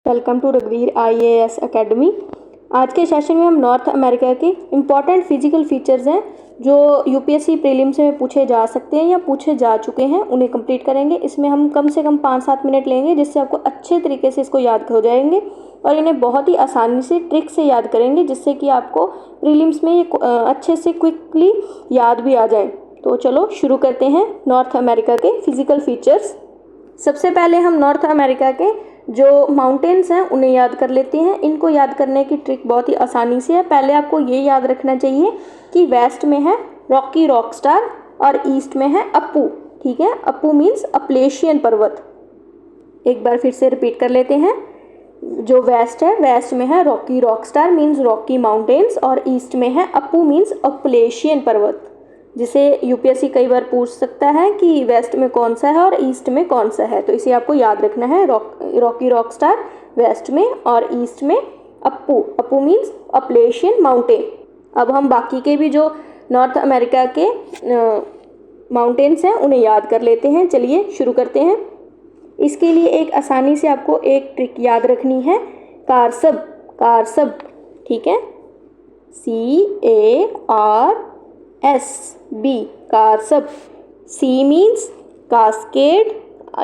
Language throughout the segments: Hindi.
वेलकम टू रघुवीर IAS अकेडमी। आज के सेशन में हम नॉर्थ अमेरिका के इम्पॉर्टेंट फिजिकल फीचर्स हैं जो यूपीएससी प्रीलिम्स में पूछे जा सकते हैं या पूछे जा चुके हैं, उन्हें कंप्लीट करेंगे। इसमें हम कम से कम 5-7 मिनट लेंगे जिससे आपको अच्छे तरीके से इसको याद हो जाएंगे और इन्हें बहुत ही आसानी से ट्रिक से याद करेंगे जिससे कि आपको प्रीलिम्स में ये अच्छे से क्विकली याद भी आ जाए। तो चलो शुरू करते हैं नॉर्थ अमेरिका के फिजिकल फीचर्स। सबसे पहले हम नॉर्थ अमेरिका के जो माउंटेन्स हैं उन्हें याद कर लेते हैं। इनको याद करने की ट्रिक बहुत ही आसानी से है। पहले आपको ये याद रखना चाहिए कि वेस्ट में है रॉकी रॉक स्टार और ईस्ट में है अप्पू। ठीक है, अप्पू मीन्स अपलेशियन पर्वत। एक बार फिर से रिपीट कर लेते हैं। जो वेस्ट है, वेस्ट में है Rocky rock star means Rocky mountains और ईस्ट में है अप्पू मीन्स अपलेशियन पर्वत, जिसे यूपीएससी कई बार पूछ सकता है कि वेस्ट में कौन सा है और ईस्ट में कौन सा है। तो इसे आपको याद रखना है, रॉकी रॉक स्टार वेस्ट में और ईस्ट में Appu. Appu means Appalachian mountain. अब हम बाकी के भी जो नॉर्थ अमेरिका के माउंटेन्स हैं उन्हें याद कर लेते हैं। चलिए शुरू करते हैं। इसके लिए एक आसानी से आपको एक ट्रिक याद रखनी है, कारसब। कारसब, ठीक है, CARSB, कारसब। C means cascade,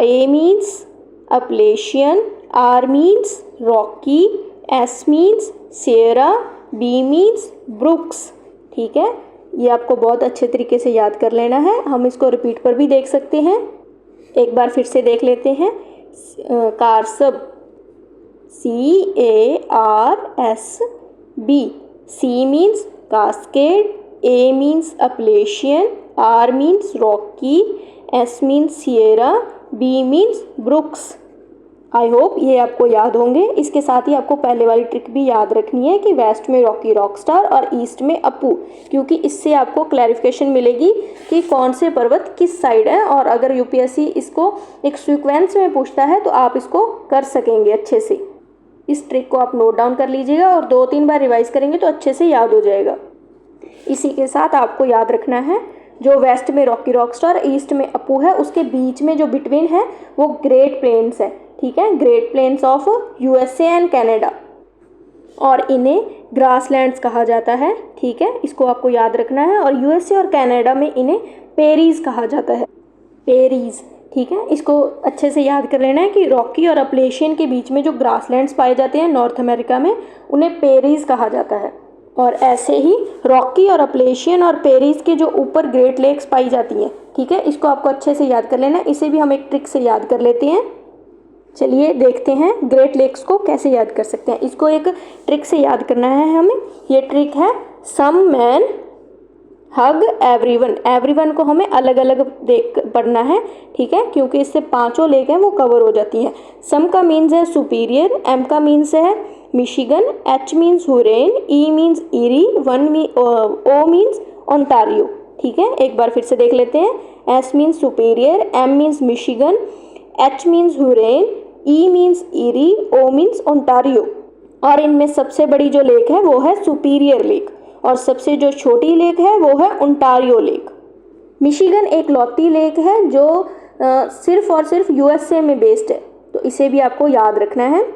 A means appalachian, R means rocky, S means sierra, B means brooks। ठीक है, ये आपको बहुत अच्छे तरीके से याद कर लेना है। हम इसको रिपीट पर भी देख सकते हैं। एक बार फिर से देख लेते हैं। कारसब, CARSB। C means cascade, A means Appalachian, R means Rocky, S means Sierra, B means Brooks। I hope ये आपको याद होंगे। इसके साथ ही आपको पहले वाली ट्रिक भी याद रखनी है कि वेस्ट में रॉकी रॉक स्टार और ईस्ट में अप्पू, क्योंकि इससे आपको क्लैरिफिकेशन मिलेगी कि कौन से पर्वत किस साइड है। और अगर यूपीएससी इसको एक सीक्वेंस में पूछता है तो आप इसको कर सकेंगे अच्छे से। इस ट्रिक को आप नोट डाउन कर लीजिएगा और 2-3 बार रिवाइज करेंगे तो अच्छे से याद हो जाएगा। इसी के साथ आपको याद रखना है जो वेस्ट में रॉकी रॉक स्टार ईस्ट में अप्पू है, उसके बीच में जो बिटवीन है वो ग्रेट प्लेन्स है। ठीक है, great plains of USA and Canada, और इन्हें ग्रासलैंड्स कहा जाता है। ठीक है, इसको आपको याद रखना है। और USA और कनाडा में इन्हें पेरीज कहा जाता है, पेरीज। ठीक है, इसको अच्छे से याद कर लेना है कि रॉकी और अपलेशियन के बीच में जो ग्रासलैंड्स पाए जाते हैं नॉर्थ अमेरिका में उन्हें पेरीज कहा जाता है। और ऐसे ही रॉकी और अपलेशियन और पेरीज के जो ऊपर ग्रेट लेक्स पाई जाती हैं। ठीक है, इसको आपको अच्छे से याद कर लेना है। इसे भी हम एक ट्रिक से याद कर लेते हैं। चलिए देखते हैं ग्रेट लेक्स को कैसे याद कर सकते हैं। इसको एक ट्रिक से याद करना है हमें। ये ट्रिक है सम मैन हग एवरीवन। एवरीवन को हमें अलग अलग देख पढ़ना है। ठीक है, क्योंकि इससे 5 लेक हैं वो कवर हो जाती हैं। सम का मीन्स है सुपीरियर, M का मीन्स है Michigan, H means Huron, E means Erie, O means Ontario. ठीक है, एक बार फिर से देख लेते हैं। S means Superior, M means Michigan, H means Huron, E means Erie, O means Ontario. और इनमें सबसे बड़ी जो लेक है वो है सुपीरियर लेक और सबसे जो छोटी लेक है वो है ओंटारियो लेक। मिशिगन एक लौती लेक है जो सिर्फ और सिर्फ USA में बेस्ड है, तो इसे भी आपको याद रखना है।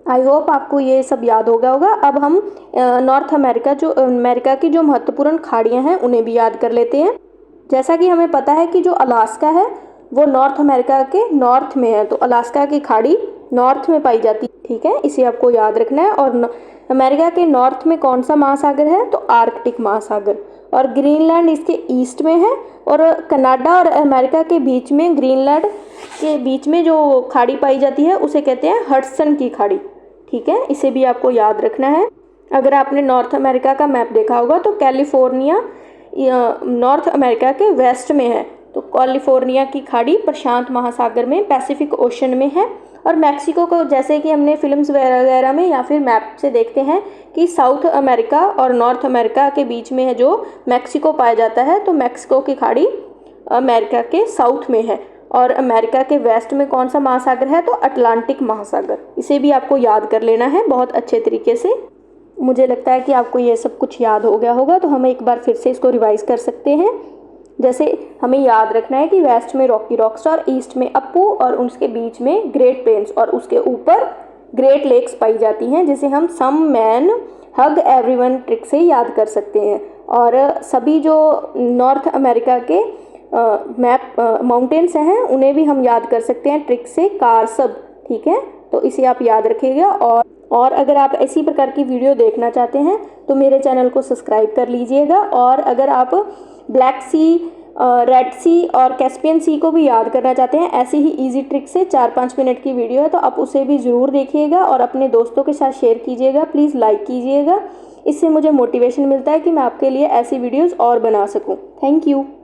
आई होप आपको ये सब याद होगा। अब हम नॉर्थ अमेरिका की जो महत्वपूर्ण खाड़ियाँ हैं उन्हें भी याद कर लेते हैं। जैसा कि हमें पता है कि जो अलास्का है वो नॉर्थ अमेरिका के नॉर्थ में है, तो अलास्का की खाड़ी नॉर्थ में पाई जाती है। ठीक है, इसे आपको याद रखना है। और अमेरिका के नॉर्थ में कौन सा महासागर है, तो आर्कटिक महासागर। और ग्रीनलैंड इसके ईस्ट में है। और कनाडा और अमेरिका के बीच में, ग्रीनलैंड के बीच में जो खाड़ी पाई जाती है उसे कहते हैं हडसन की खाड़ी। ठीक है, इसे भी आपको याद रखना है। अगर आपने नॉर्थ अमेरिका का मैप देखा होगा तो कैलिफोर्निया नॉर्थ अमेरिका के वेस्ट में है, तो कैलिफोर्निया की खाड़ी प्रशांत महासागर में पैसिफिक ओशन में है। और मैक्सिको को, जैसे कि हमने फिल्म्स वगैरह में या फिर मैप से देखते हैं कि साउथ अमेरिका और नॉर्थ अमेरिका के बीच में है जो मैक्सिको पाया जाता है, तो मैक्सिको की खाड़ी अमेरिका के साउथ में है। और अमेरिका के वेस्ट में कौन सा महासागर है, तो अटलांटिक महासागर। इसे भी आपको याद कर लेना है बहुत अच्छे तरीके से। मुझे लगता है कि आपको ये सब कुछ याद हो गया होगा, तो हम एक बार फिर से इसको रिवाइज कर सकते हैं। जैसे हमें याद रखना है कि वेस्ट में रॉकी रॉक स्टार, ईस्ट में अप्पू और उसके बीच में ग्रेट प्लेन्स और उसके ऊपर ग्रेट लेक्स पाई जाती हैं, जिसे हम सम मैन हग एवरीवन ट्रिक से याद कर सकते हैं। और सभी जो नॉर्थ अमेरिका के माउंटेन्स हैं उन्हें भी हम याद कर सकते हैं ट्रिक से, कारसब। ठीक है, तो इसे आप याद रखिएगा। और अगर आप इसी प्रकार की वीडियो देखना चाहते हैं तो मेरे चैनल को सब्सक्राइब कर लीजिएगा। और अगर आप ब्लैक सी, रेड सी और कैस्पियन सी को भी याद करना चाहते हैं ऐसी ही इजी ट्रिक से, 4-5 मिनट की वीडियो है, तो आप उसे भी ज़रूर देखिएगा और अपने दोस्तों के साथ शेयर कीजिएगा। प्लीज़ लाइक कीजिएगा, इससे मुझे मोटिवेशन मिलता है कि मैं आपके लिए ऐसी वीडियोस और बना सकूं। Thank you.